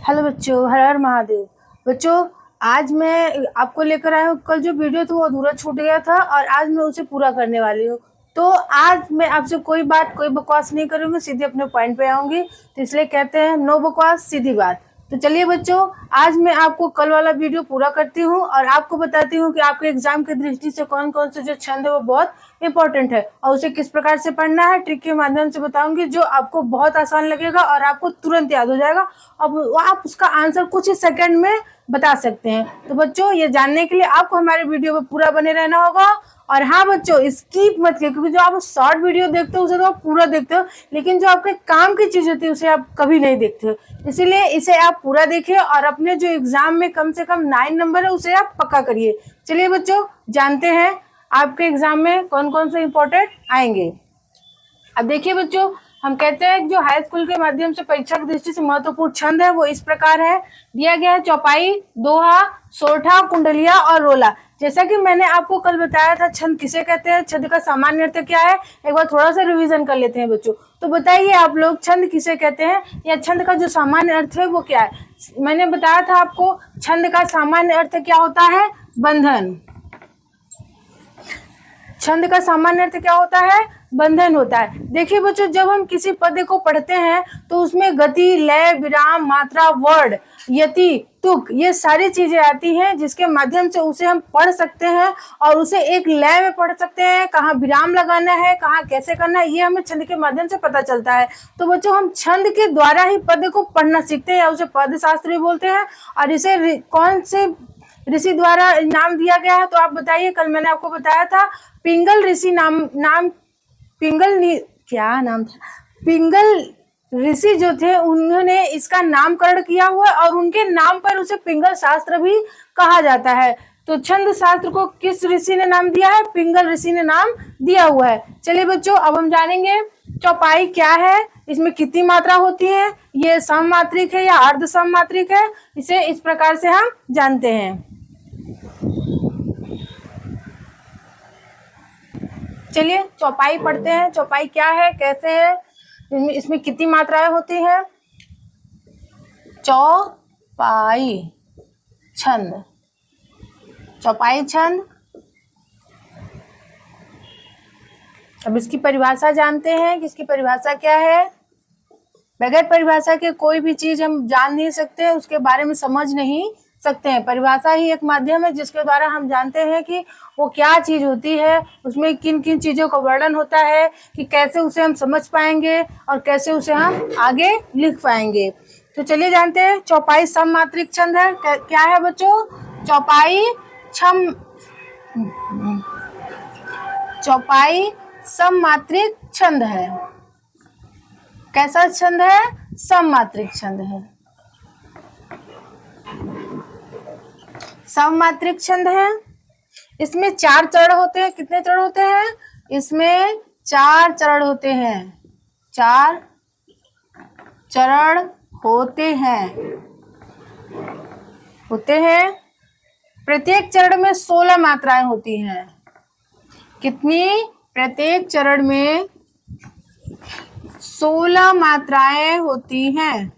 Hello बच्चों, हर हर महादेव। बच्चों, आज मैं आपको लेकर आया हूँ। कल जो वीडियो था वो अधूरा छूट गया था और आज मैं उसे पूरा करने वाली हूँ। तो आज मैं आपसे कोई बकवास नहीं करूँगी, सीधे अपने पॉइंट पे आऊँगी। तो इसलिए कहते हैं नो बकवास सीधी बात। तो चलिए बच्चों, आज मैं आपको कल वाला वीडियो पूरा करती हूँ और आपको बताती हूँ कि आपके एग्जाम की दृष्टि से कौन कौन से जो छंद है वो बहुत इंपॉर्टेंट है और उसे किस प्रकार से पढ़ना है। ट्रिक के माध्यम से बताऊंगी जो आपको बहुत आसान लगेगा और आपको तुरंत याद हो जाएगा। अब आप उसका आंसर कुछ ही सेकंड में बता सकते हैं। तो बच्चों, ये जानने के लिए आपको हमारे वीडियो में पूरा बने रहना होगा। और हाँ बच्चों, स्किप मत करिए, क्योंकि जो आप शॉर्ट वीडियो देखते हो उसे तो आप पूरा देखते हो, लेकिन जो आपके काम की चीज होती है उसे आप कभी नहीं देखते हो। इसीलिए इसे आप पूरा देखिए और अपने जो एग्जाम में कम से कम 9 नंबर है उसे आप पक्का करिए। चलिए बच्चों, जानते हैं आपके एग्जाम में कौन कौन से इंपॉर्टेंट आएंगे। अब देखिए बच्चों, हम कहते हैं जो हाई स्कूल के माध्यम से परीक्षा की दृष्टि से महत्वपूर्ण छंद है वो इस प्रकार है। दिया गया है चौपाई, दोहा, सोरठा, कुंडलिया और रोला। जैसा कि मैंने आपको कल बताया था छंद किसे कहते हैं, छंद का सामान्य अर्थ क्या है, एक बार थोड़ा सा रिवीजन कर लेते हैं बच्चों। तो बताइए आप लोग, छंद किसे कहते हैं या छंद का जो सामान्य अर्थ है वो क्या है। मैंने बताया था आपको छंद का सामान्य अर्थ क्या होता है, बंधन। छंद का सामान्य अर्थ क्या होता है, बंधन होता है। देखिए बच्चों, जब हम किसी पद्य को पढ़ते हैं तो उसमें गति, लय, विराम, मात्रा, वर्ड, यति, तुक, ये सारी चीजें आती हैं जिसके माध्यम से उसे हम पढ़ सकते हैं और उसे एक लय में पढ़ सकते हैं। कहाँ विराम लगाना है, कहाँ कैसे करना है, ये हमें छंद के माध्यम से पता चलता है। तो बच्चों, हम छंद के द्वारा ही पद्य को पढ़ना सीखते हैं या उसे पद्य शास्त्र भी बोलते हैं। और इसे कौन से ऋषि द्वारा नाम दिया गया है, तो आप बताइए। कल मैंने आपको बताया था पिंगल ऋषि क्या नाम था, पिंगल ऋषि जो थे उन्होंने इसका नामकरण किया हुआ और उनके नाम पर उसे पिंगल शास्त्र भी कहा जाता है। तो छंद शास्त्र को किस ऋषि ने नाम दिया है, पिंगल ऋषि ने नाम दिया हुआ है। चलिए बच्चों, अब हम जानेंगे चौपाई क्या है, इसमें कितनी मात्रा होती है, ये सममात्रिक है या अर्ध सममात्रिक है, इसे इस प्रकार से हम जानते हैं। चलिए चौपाई पढ़ते हैं। चौपाई क्या है, कैसे है, इसमें कितनी मात्राएं होती हैं। चौपाई छंद, चौपाई छंद। अब इसकी परिभाषा जानते हैं कि इसकी परिभाषा क्या है। बगैर परिभाषा के कोई भी चीज हम जान नहीं सकते, उसके बारे में समझ नहीं सकते हैं। परिभाषा ही एक माध्यम है जिसके द्वारा हम जानते हैं कि वो क्या चीज होती है, उसमें किन किन चीजों का वर्णन होता है, कि कैसे उसे हम समझ पाएंगे और कैसे उसे हम आगे लिख पाएंगे। तो चलिए जानते हैं, चौपाई सममात्रिक छंद है। क्या है बच्चों, चौपाई सममात्रिक छंद है। कैसा छंद है, सममात्रिक छंद है, सममात्रिक छंद है। इसमें 4 चरण होते हैं। कितने चरण होते हैं, इसमें 4 चरण होते हैं। 4 चरण होते हैं। प्रत्येक चरण में 16 मात्राएं होती हैं। कितनी, प्रत्येक चरण में 16 मात्राएं होती हैं।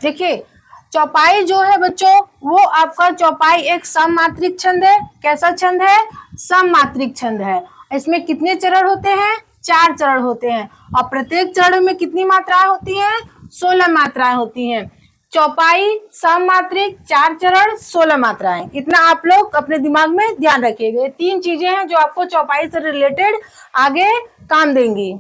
देखिए, चौपाई जो है बच्चों, वो आपका चौपाई एक सममात्रिक छंद है। कैसा छंद है, सममात्रिक छंद है। इसमें कितने चरण होते हैं, 4 चरण होते हैं और प्रत्येक चरण में कितनी मात्राएं होती हैं, 16 मात्राएं होती हैं। चौपाई सममात्रिक, 4 चरण, 16 मात्राएं। इतना आप लोग अपने दिमाग में ध्यान रखिएगा। 3 चीजें हैं जो आपको चौपाई से रिलेटेड आगे काम देंगी।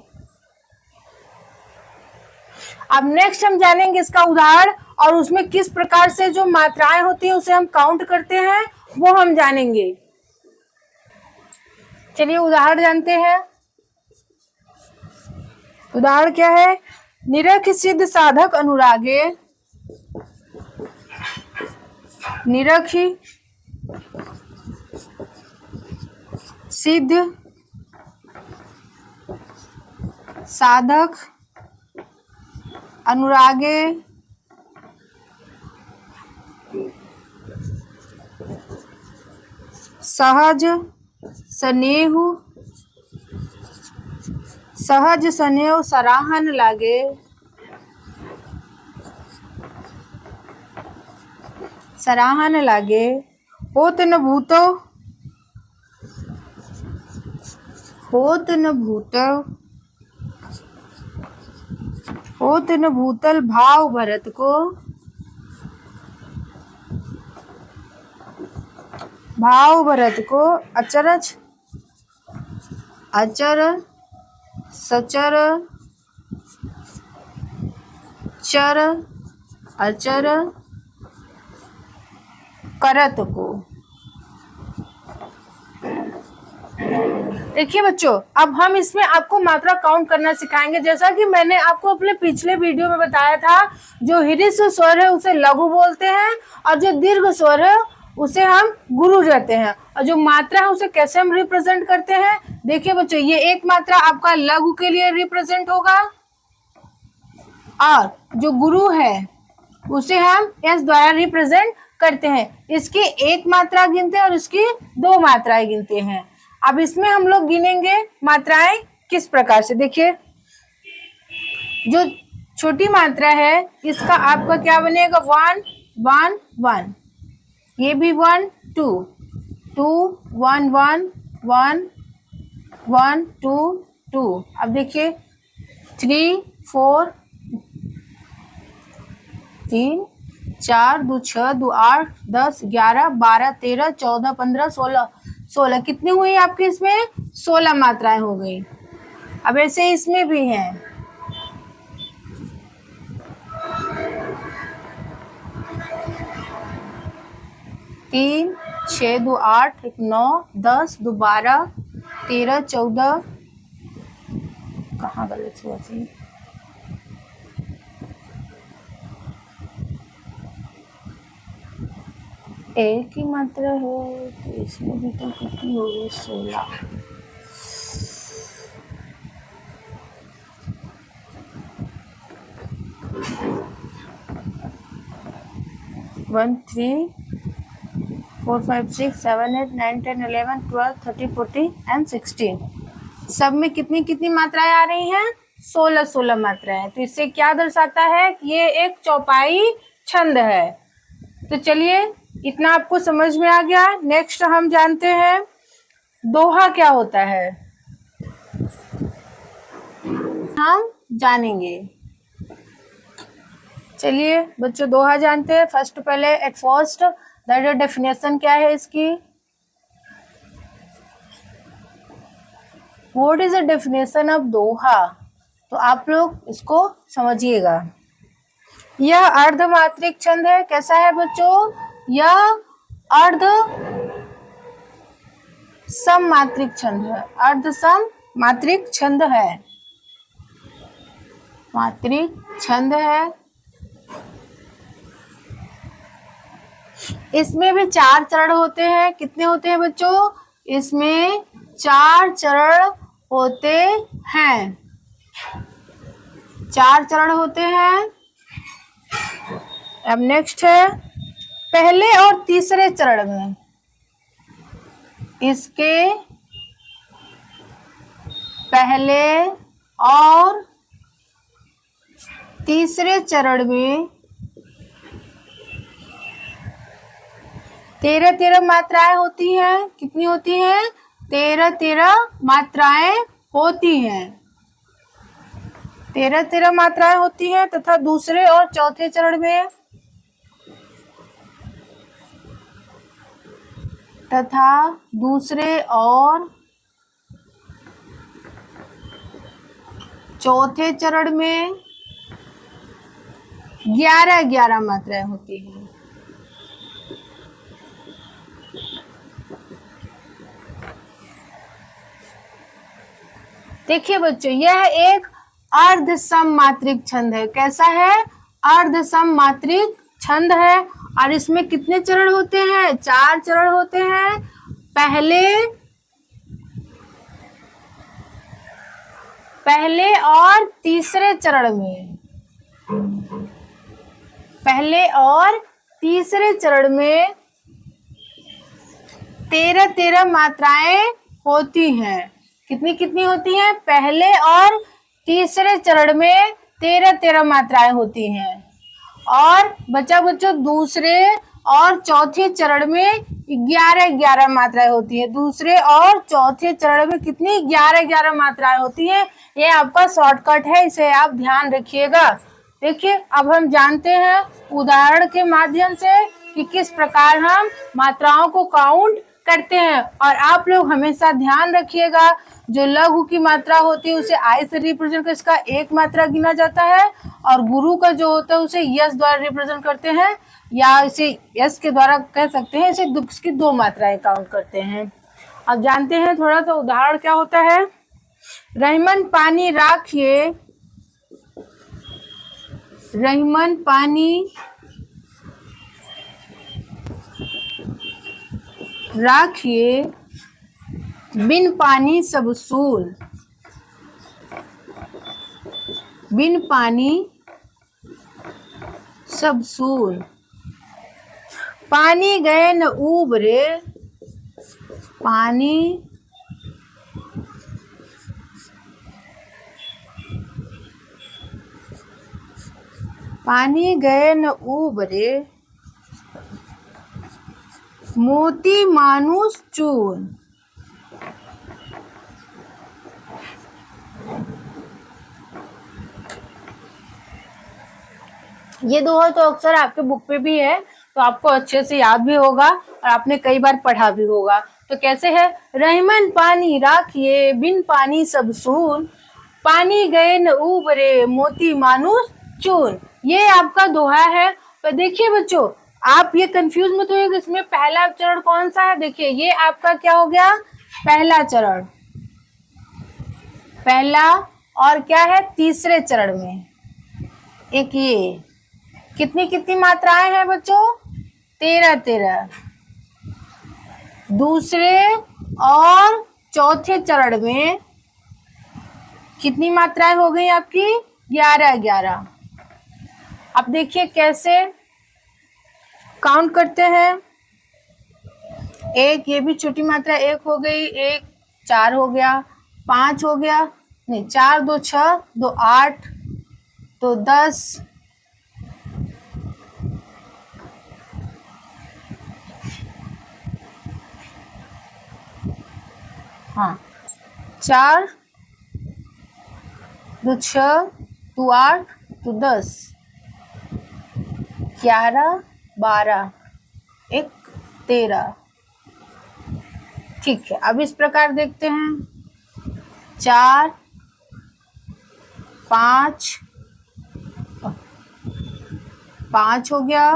अब नेक्स्ट हम जानेंगे इसका उदाहरण और उसमें किस प्रकार से जो मात्राएं होती है उसे हम काउंट करते हैं वो हम जानेंगे। चलिए उदाहरण जानते हैं। उदाहरण क्या है, निरख सिद्ध साधक अनुरागे, निरखी सिद्ध साधक अनुरागे सहज स्नेहु सहज स्नेह सराहन लागे, सराहन लागे। होत न भूतो, होत न भूतो, होत न भूतल भाव भरत को, भाव भरत को। अचरज, अचर सचर चर अचर करत को। देखिए बच्चों, अब हम इसमें आपको मात्रा काउंट करना सिखाएंगे। जैसा कि मैंने आपको अपने पिछले वीडियो में बताया था, जो ह्रस्व स्वर है उसे लघु बोलते हैं और जो दीर्घ स्वर है उसे हम गुरु कहते हैं। और जो मात्रा है उसे कैसे हम रिप्रेजेंट करते हैं, देखिए बच्चों, ये एक मात्रा आपका लघु के लिए रिप्रेजेंट होगा और जो गुरु है उसे हम एस द्वारा रिप्रेजेंट करते हैं। इसकी एक मात्रा गिनते हैं और इसकी दो मात्राएं गिनते हैं। अब इसमें हम लोग गिनेंगे मात्राएं किस प्रकार से। देखिए, जो छोटी मात्रा है इसका आपका क्या बनेगा, 1 1 1, ये भी 1 2 2 1 1 1 1 2 2। अब देखिए 3 4 3 4 2 6 2 8 10 11 12 13 14 15 16 16। कितनी हुई आपकी इसमें, 16 मात्राएं हो गई। अब ऐसे इसमें भी हैं, तीन 6 2 8 1 9 10 2 12 13 14। कहाँ गलत हुआ थी, एक ही मात्रा है तो इसमें भी तो कितनी हो गई, 16। One 3 4 5 6 7 8 9 10 11 12 13 14 and 16। सब में कितनी कितनी मात्राएं आ रही हैं, 16 16 मात्राएं। तो इससे क्या दर्शाता है कि ये एक चौपाई छंद है। तो चलिए, इतना आपको समझ में आ गया। नेक्स्ट हम जानते हैं दोहा क्या होता है, हम जानेंगे। चलिए बच्चों, दोहा जानते हैं। फर्स्ट पहले एट फर्स्ट दैट डेफिनेशन क्या है इसकी, what is the definition of doha. तो आप लोग इसको समझिएगा। यह अर्धमात्रिक छंद है। कैसा है बच्चों, यह अर्ध सम मात्रिक छंद है, अर्ध सम मात्रिक छंद है, मात्रिक छंद है। इसमें भी 4 चरण होते हैं। कितने होते हैं बच्चों, इसमें 4 चरण होते हैं, 4 चरण होते हैं। अब नेक्स्ट है पहले और तीसरे चरण में, इसके पहले और तीसरे चरण में 13 13 मात्राएं होती हैं। कितनी होती हैं, 13 13 मात्राएं होती हैं, 13 13 मात्राएं होती हैं। तथा दूसरे और चौथे चरण में, तथा दूसरे और चौथे चरण में 11 11 मात्राएं होती हैं। देखिए बच्चों, यह एक अर्ध सम मात्रिक छंद है। कैसा है, अर्ध सम मात्रिक छंद है। और इसमें कितने चरण होते हैं, 4 चरण होते हैं। पहले और तीसरे चरण में, पहले और तीसरे चरण में 13 13 मात्राएं होती हैं। कितनी कितनी होती हैं? पहले और तीसरे चरण में 13-13 मात्राएं होती हैं, और बच्चा बच्चों दूसरे और चौथे चरण में 11-11 मात्राएं होती है। दूसरे और चौथे चरण में कितनी? 11-11 मात्राएं होती है। ये आपका शॉर्टकट है, इसे आप ध्यान रखिएगा। देखिए अब हम जानते हैं उदाहरण के माध्यम से कि किस प्रकार हम मात्राओं को काउंट करते हैं। और आप लोग हमेशा ध्यान रखिएगा, जो लघु की मात्रा होती है उसे आई से रिप्रेजेंट कर इसका एक मात्रा गिना जाता है, और गुरु का जो होता है उसे यस द्वारा रिप्रेजेंट करते हैं, या इसे यस के द्वारा कह सकते हैं, इसे इसकी 2 मात्राएं काउंट करते हैं। अब जानते हैं थोड़ा सा उदाहरण क्या होता है। रहीमन पानी राखिए, रहीमन पानी राखिए, बिन पानी सब सून, बिन पानी सब सून। पानी गए न उबरे, पानी पानी गए न उबरे, मोती मानुष चून। ये दोहा तो अक्सर आपके बुक पे भी है, तो आपको अच्छे से याद भी होगा और आपने कई बार पढ़ा भी होगा। तो कैसे है? रहीमन पानी राखिए, बिन पानी सब सून, पानी गए न उबरे, मोती मानुष चून। ये आपका दोहा है। पर देखिए बच्चों, आप ये कंफ्यूज मत होइएगा, इसमें पहला चरण कौन सा है। देखिए ये आपका क्या हो गया? पहला चरण, पहला। और क्या है? तीसरे चरण में एक ये कितनी कितनी मात्राएं हैं बच्चों? 13-13। दूसरे और चौथे चरण में कितनी मात्राएं हो गई आपकी? 11-11। अब देखिए कैसे काउंट करते हैं। एक, ये भी छोटी मात्रा 1 हो गई, 1 4 हो गया, 5 हो गया, नहीं 4 2 6 2 8 तो 10, हाँ 4 2 6 2 8 तो 10, 11 12 1 13। ठीक है, अब इस प्रकार देखते हैं। 4 5 5 हो गया,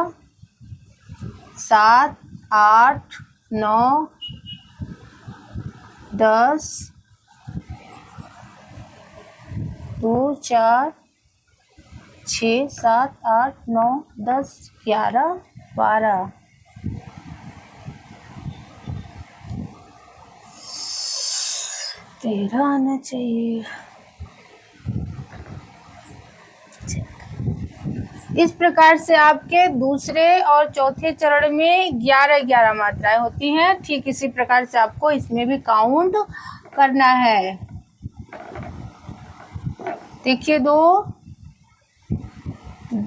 7 8 9 10 2 4 6 7 8 9 10 11 12। तेरह आना चाहिए। इस प्रकार से आपके दूसरे और चौथे चरण में 11-11 मात्राएं होती हैं। ठीक इसी प्रकार से आपको इसमें भी काउंट करना है। देखिए 2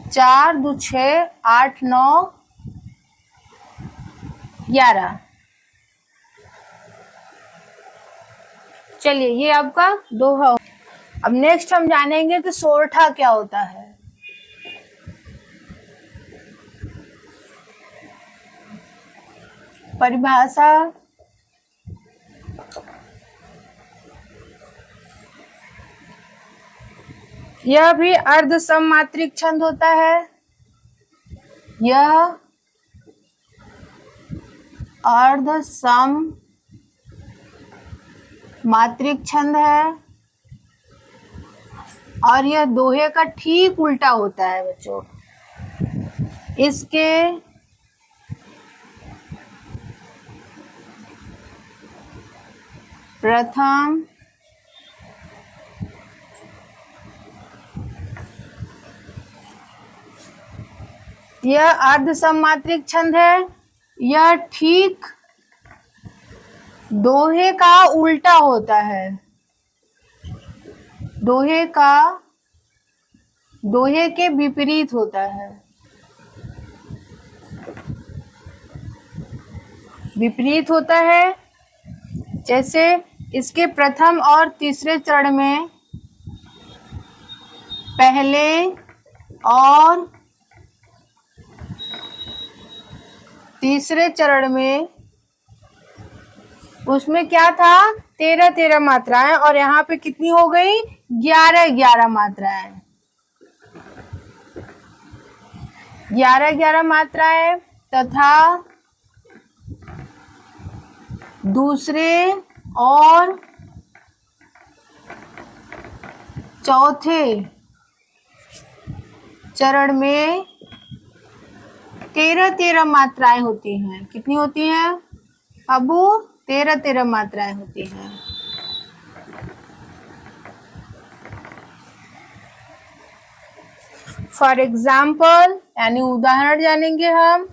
4 2 6 8 9 11। चलिए ये आपका दोहा। अब नेक्स्ट हम जानेंगे कि सोरठा क्या होता है। परिभाषा, यह भी अर्ध सममात्रिक छंद होता है। यह अर्ध सम मात्रिक छंद है, और यह दोहे का ठीक उल्टा होता है बच्चों। इसके प्रथम यह अर्ध सममात्रिक छंद है। यह ठीक दोहे का उल्टा होता है। दोहे के विपरीत होता है। विपरीत होता है जैसे इसके प्रथम और तीसरे चरण में पहले और तीसरे चरण में उसमें क्या था 13 मात्राएं, और यहाँ पे कितनी हो गई 11 मात्राएं। 11 मात्राएं तथा दूसरे और चौथे चरण में 13 मात्राएं होती हैं। कितनी होती हैं अबू? 13 मात्राएं होती हैं। फॉर एग्जाम्पल यानी उदाहरण जानेंगे हम।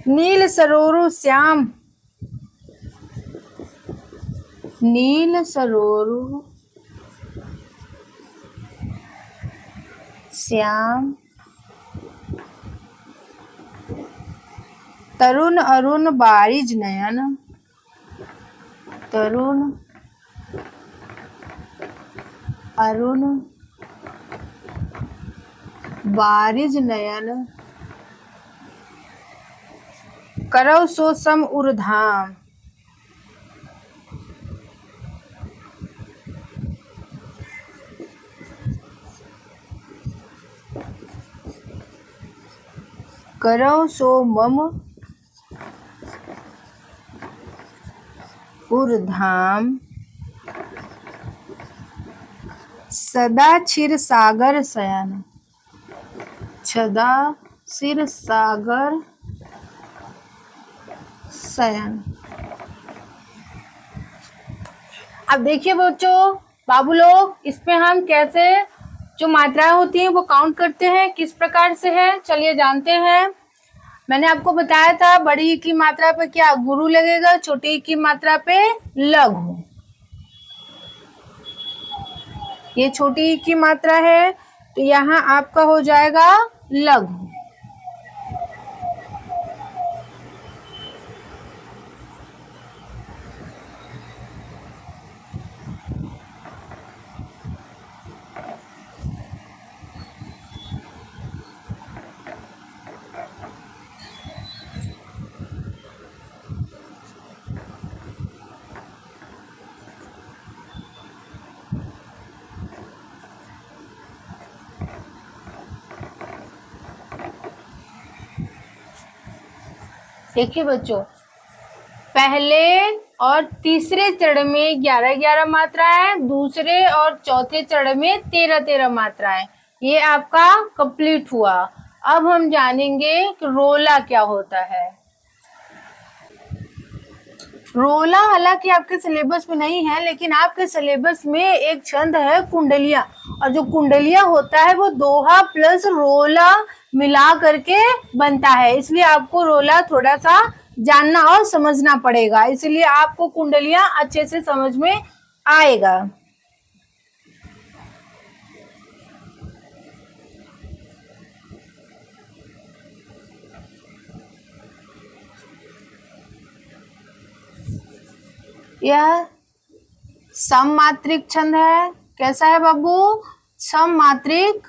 नील सरोरु श्याम, नील सरोरु श्याम, तरुण अरुण बारिज नयन, तरुण अरुण बारिज नयन, करौ सो सम उर्धाम। करौ सो मम उर्धाम, सदा क्षीर सागर शयन, सदा क्षीर सागर शयन। अब देखिए बच्चों, बाबू लोग, इसमें हम कैसे जो मात्राएं होती हैं वो काउंट करते हैं, किस प्रकार से है चलिए जानते हैं। मैंने आपको बताया था बड़ी ई की मात्रा पे क्या गुरु लगेगा, छोटी ई की मात्रा पे लघु। ये छोटी ई की मात्रा है तो यहाँ आपका हो जाएगा लघु। देखिए बच्चों, पहले और तीसरे चरण में 11 मात्राएं, दूसरे और चौथे चरण में 13 मात्राएं। ये आपका कंप्लीट हुआ। अब हम जानेंगे कि रोला क्या होता है। रोला हालांकि आपके सिलेबस में नहीं है, लेकिन आपके सिलेबस में एक छंद है कुंडलिया, और जो कुंडलिया होता है वो दोहा प्लस रोला मिला करके बनता है, इसलिए आपको रोला थोड़ा सा जानना और समझना पड़ेगा, इसलिए आपको कुंडलिया अच्छे से समझ में आएगा। यह सममात्रिक छंद है। कैसा है बाबू? सममात्रिक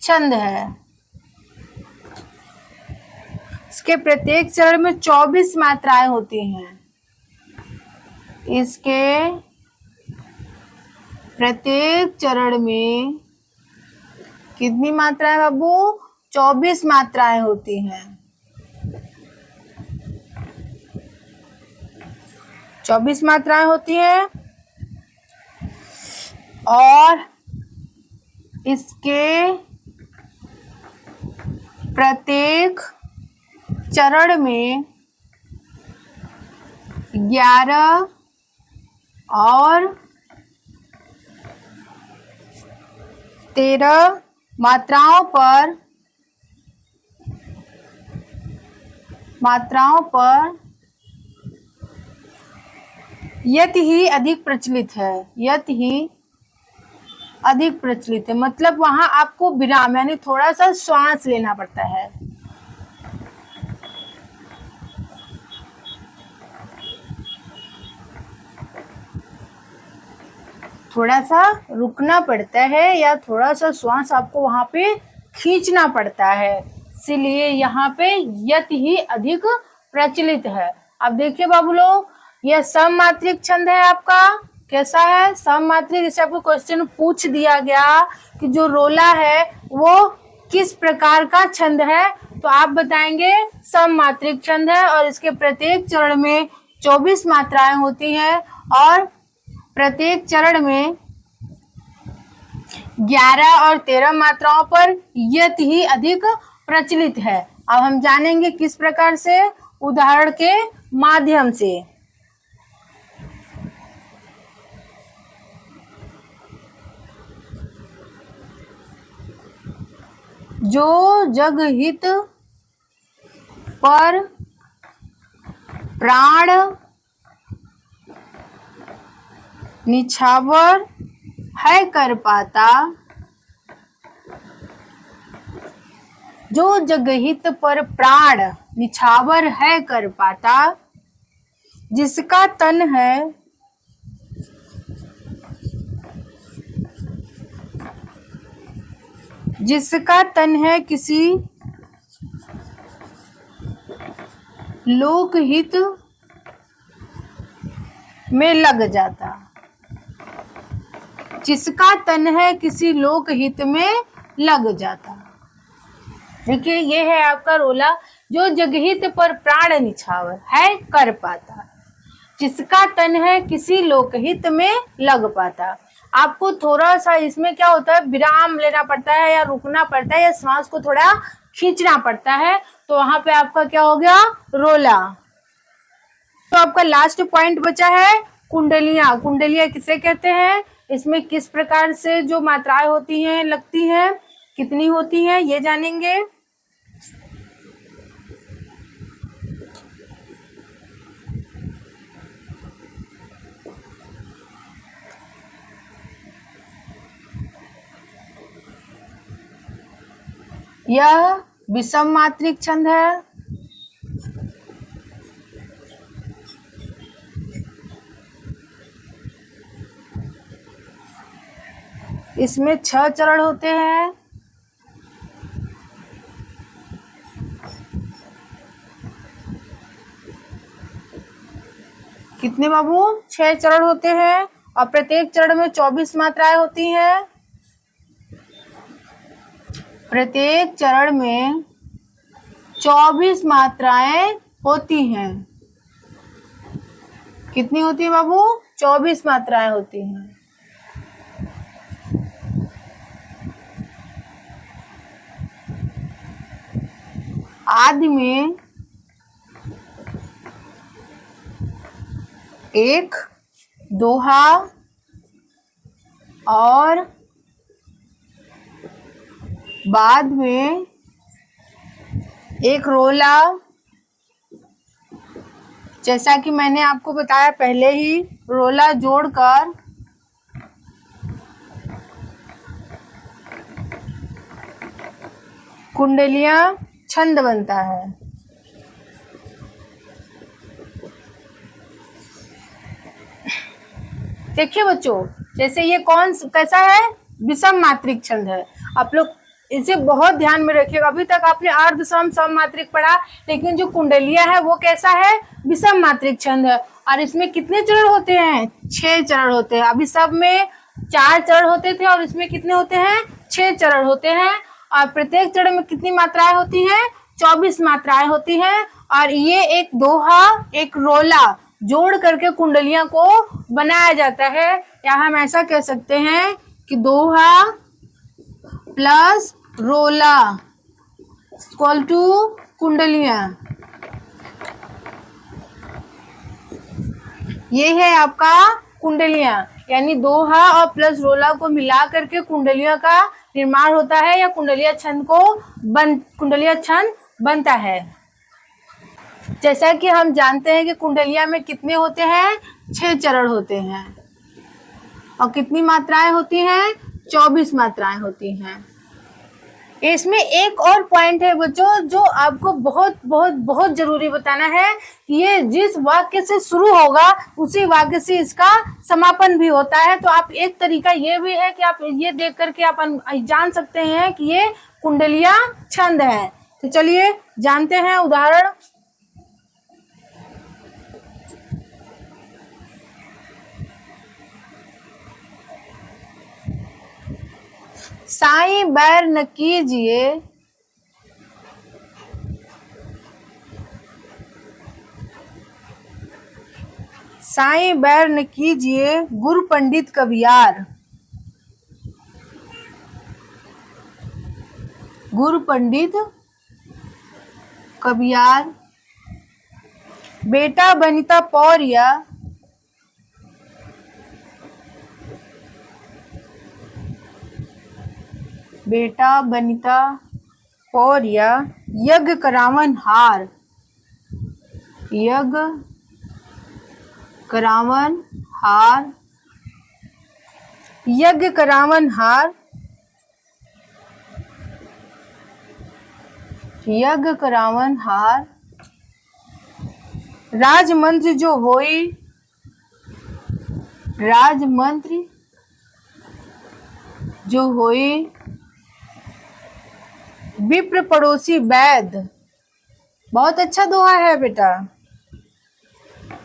छंद है। इसके प्रत्येक चरण में 24 मात्राएं होती हैं। इसके प्रत्येक चरण में कितनी मात्राएं बाबू? 24 मात्राएं होती हैं। 24 मात्राएं होती हैं और इसके प्रत्येक चरण में 11 और 13 मात्राओं पर यत ही अधिक प्रचलित है, यत ही अधिक प्रचलित है, मतलब वहां आपको विराम यानी थोड़ा सा श्वास लेना पड़ता है। थोड़ा सा रुकना पड़ता है या थोड़ा सा श्वास आपको वहां पे खींचना पड़ता है, इसीलिए यहाँ पे यत ही अधिक प्रचलित है। अब देखिए बाबू लोग, यह सममात्रिक छंद है आपका। कैसा है? सममात्रिक। जैसे आपको क्वेश्चन पूछ दिया गया कि जो रोला है वो किस प्रकार का छंद है, तो आप बताएंगे सममात्रिक छंद है, और इसके प्रत्येक चरण में 24 मात्राएं होती हैं और प्रत्येक चरण में 11 और 13 मात्राओं पर यत ही अधिक प्रचलित है। अब हम जानेंगे किस प्रकार से, उदाहरण के माध्यम से। जो जगहित पर प्राण निछावर है कर पाता, जो जगहित पर प्राण निछावर है कर पाता, जिसका तन है किसी लोकहित में लग जाता, जिसका तन है किसी लोकहित में लग जाता। देखिए ये है आपका रोला, जो जगहित पर प्राण निछावर है कर पाता, जिसका तन है किसी लोकहित में लग पाता। आपको थोड़ा सा इसमें क्या होता है, विराम लेना पड़ता है या रुकना पड़ता है या श्वास को थोड़ा खींचना पड़ता है, तो वहां पे आपका क्या हो गया, रोला। तो आपका लास्ट पॉइंट बचा है कुंडलियां। कुंडलियां किसे कहते हैं, इसमें किस प्रकार से जो मात्राएं होती हैं, लगती हैं, कितनी होती हैं, ये जानेंगे। यह विषम मात्रिक छंद है। इसमें 6 चरण होते हैं। कितने बाबू? 6 चरण होते हैं और प्रत्येक चरण में 24 मात्राएं होती हैं। प्रत्येक चरण में 24 मात्राएं होती हैं। कितनी होती है बाबू? 24 मात्राएं होती हैं। आदि में 1 दोहा और बाद में 1 रोला। जैसा कि मैंने आपको बताया पहले ही, रोला जोड़कर कुंडलियां छंद बनता है। देखिए बच्चों, जैसे ये कैसा है, विषम मात्रिक छंद है। आप लोग इसे बहुत ध्यान में रखिएगा। अभी तक आपने अर्ध सम सम मात्रिक पढ़ा, लेकिन जो कुंडलियां है वो कैसा है, विषम मात्रिक छंद है। और इसमें कितने चरण होते हैं? 6 चरण होते हैं। अभी सब में 4 चरण होते थे और इसमें कितने होते हैं? 6 चरण होते हैं। और प्रत्येक चरण में कितनी मात्राएं होती हैं? 24 मात्राएं होती हैं। और ये एक दोहा, एक रोला जोड़ करके कुंडलियां को बनाया जाता है। या हम ऐसा कह सकते हैं कि दोहा प्लस रोला इक्वल टू कुंडलियां। ये है आपका कुंडलियां, यानी दोहा और प्लस रोला को मिला करके कुंडलियां का निर्माण होता है या कुंडलिया छंद बनता है। जैसा कि हम जानते हैं कि कुंडलिया में कितने होते हैं, 6 चरण होते हैं और कितनी मात्राएं होती हैं, 24 मात्राएं होती हैं। इसमें एक और पॉइंट है बच्चों जो आपको बहुत बहुत बहुत जरूरी बताना है कि ये जिस वाक्य से शुरू होगा उसी वाक्य से इसका समापन भी होता है। तो आप एक तरीका ये भी है कि आप ये देख करके आप जान सकते हैं कि ये कुंडलिया छंद है। तो चलिए जानते हैं उदाहरण। साईं बैर न कीजिए, साईं बैर न कीजिए गुरु पंडित कबियार, गुरु पंडित कबियार। बेटा बनिता पौरिया, बेटा बनिता पौरिया यज्ञ करावन हार, यज्ञ करावन हार, यज्ञ करावन हार, यज्ञ करावन हार। राजमंत्र जो होई, राजमंत्र जो होई विप्र पड़ोसी वैद। बहुत अच्छा दोहा है बेटा,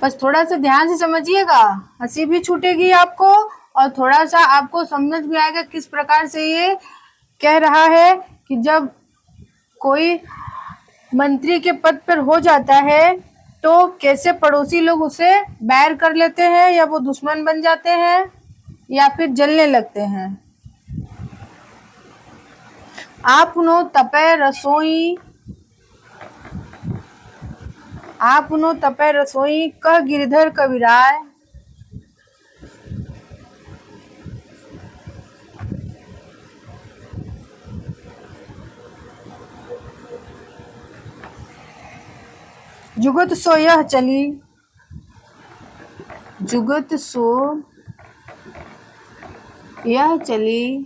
बस थोड़ा सा ध्यान से समझिएगा, हंसी भी छूटेगी आपको और थोड़ा सा आपको समझ भी आएगा किस प्रकार से ये कह रहा है कि जब कोई मंत्री के पद पर हो जाता है तो कैसे पड़ोसी लोग उसे बैर कर लेते हैं या वो दुश्मन बन जाते हैं या फिर जलने लगते हैं। आपनो तपय रसोई, आपनो तपय रसोई कह गिरधर कविराय, जुगत सो यह चली, जुगत सो यह चली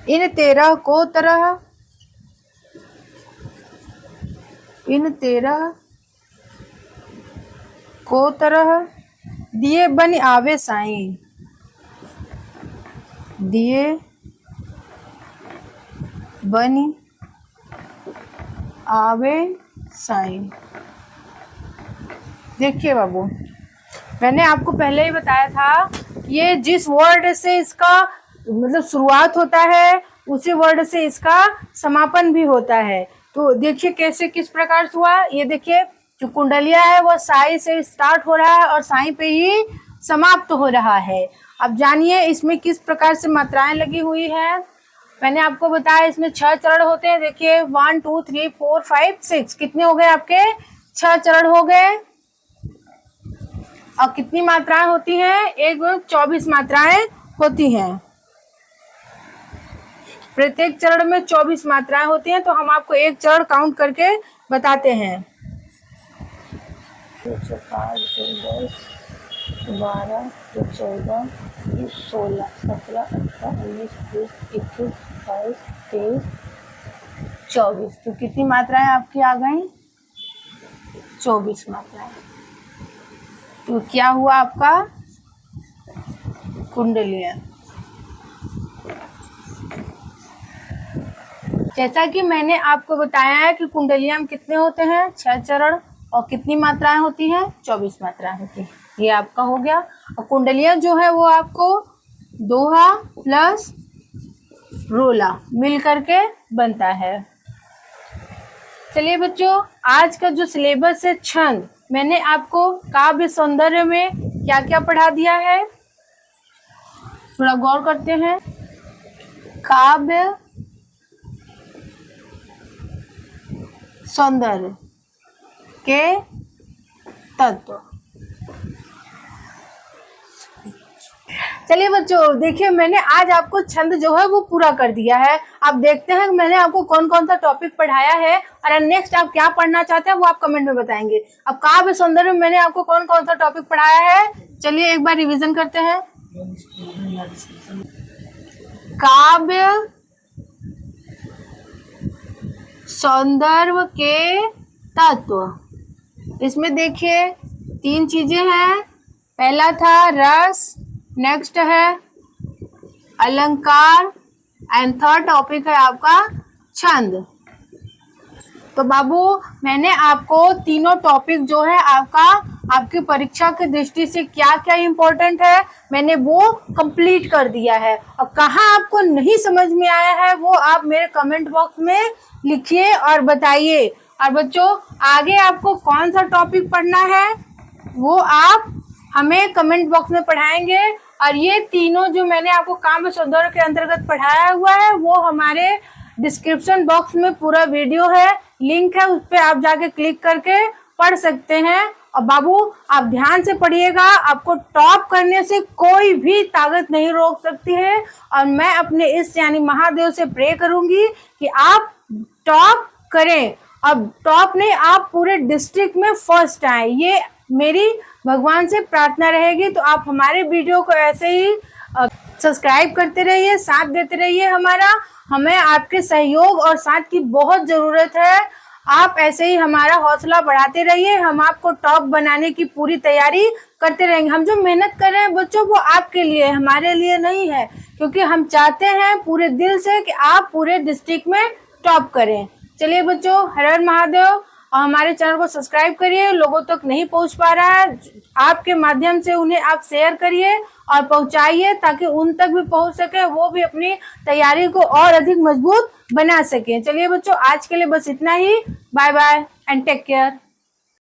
इन 13 को तरह, इन 13 को तरह दिए बन आवे साईं, दिए बन आवे साईं। देखिए बाबू, मैंने आपको पहले ही बताया था ये जिस वर्ड से इसका मतलब शुरुआत होता है उसी वर्ड से इसका समापन भी होता है। तो देखिए कैसे किस प्रकार से हुआ। ये देखिए जो कुंडलिया है वो साई से स्टार्ट हो रहा है और साई पे ही समाप्त हो रहा है। अब जानिए इसमें किस प्रकार से मात्राएं लगी हुई है। मैंने आपको बताया इसमें 6 चरण होते हैं। देखिए 1 2 3 4 5 6 कितने हो गए आपके, 6 चरण हो गए। और कितनी मात्राएं होती हैं, एक 24 मात्राएं होती हैं। प्रत्येक चरण में 24 मात्राएं होती हैं। तो हम आपको एक चरण काउंट करके बताते हैं। 5 10 12 14 16 17 18 19 20 21 22 23 24। तो कितनी मात्राएं आपकी आ गई, 24 मात्राएं। तो क्या हुआ आपका कुंडलिया। जैसा कि मैंने आपको बताया है कि कुंडलिया में कितने होते हैं, 6 चरण और कितनी मात्राएं होती हैं, 24 मात्राएं होती हैं। ये आपका हो गया। और कुंडलिया जो है वो आपको दोहा प्लस रोला मिल करके बनता है। चलिए बच्चों, आज का जो सिलेबस है छंद, मैंने आपको काव्य सौंदर्य में क्या क्या पढ़ा दिया है, थोड़ा गौर करते हैं। काव्य सौंदर्य के तत्व, चलिए बच्चों, देखिए मैंने आज आपको छंद जो है वो पूरा कर दिया है। आप देखते हैं कि मैंने आपको कौन कौन सा टॉपिक पढ़ाया है और नेक्स्ट आप क्या पढ़ना चाहते हैं वो आप कमेंट में बताएंगे। अब काव्य सौंदर्य में मैंने आपको कौन कौन सा टॉपिक पढ़ाया है, चलिए एक बार रिवीजन करते हैं। काव्य सौंदर्य के तत्व, इसमें देखिए 3 चीजें हैं। पहला था रस, नेक्स्ट है अलंकार एंड थर्ड टॉपिक है आपका छंद। तो बाबू मैंने आपको तीनों टॉपिक जो है आपकी परीक्षा की दृष्टि से क्या क्या इम्पोर्टेंट है मैंने वो कंप्लीट कर दिया है। और कहाँ आपको नहीं समझ में आया है वो आप मेरे कमेंट बॉक्स में लिखिए और बताइए। और बच्चों आगे आपको कौन सा टॉपिक पढ़ना है वो आप हमें कमेंट बॉक्स में पढ़ाएंगे। और ये तीनों जो मैंने आपको काव्य सौंदर्य के अंतर्गत पढ़ाया हुआ है वो हमारे डिस्क्रिप्शन बॉक्स में पूरा वीडियो है, लिंक है, उस पर आप जाके क्लिक करके पढ़ सकते हैं। और बाबू आप ध्यान से पढ़िएगा, आपको टॉप करने से कोई भी ताकत नहीं रोक सकती है। और मैं अपने इस यानी महादेव से प्रे करूंगी कि आप टॉप करें। अब टॉप नहीं, आप पूरे डिस्ट्रिक्ट में फर्स्ट आए, ये मेरी भगवान से प्रार्थना रहेगी। तो आप हमारे वीडियो को ऐसे ही सब्सक्राइब करते रहिए, साथ देते रहिए हमें आपके सहयोग और साथ की बहुत ज़रूरत है। आप ऐसे ही हमारा हौसला बढ़ाते रहिए, हम आपको टॉप बनाने की पूरी तैयारी करते रहेंगे। हम जो मेहनत कर रहे हैं बच्चों वो आपके लिए, हमारे लिए नहीं है, क्योंकि हम चाहते हैं पूरे दिल से कि आप पूरे डिस्ट्रिक्ट में टॉप करें। चलिए बच्चों, हर हर महादेव। और हमारे चैनल को सब्सक्राइब करिए, लोगों तक नहीं पहुंच पा रहा है, आपके माध्यम से उन्हें आप शेयर करिए और पहुंचाइए ताकि उन तक भी पहुंच सके, वो भी अपनी तैयारी को और अधिक मजबूत बना सकें। चलिए बच्चों, आज के लिए बस इतना ही। Bye bye and take care.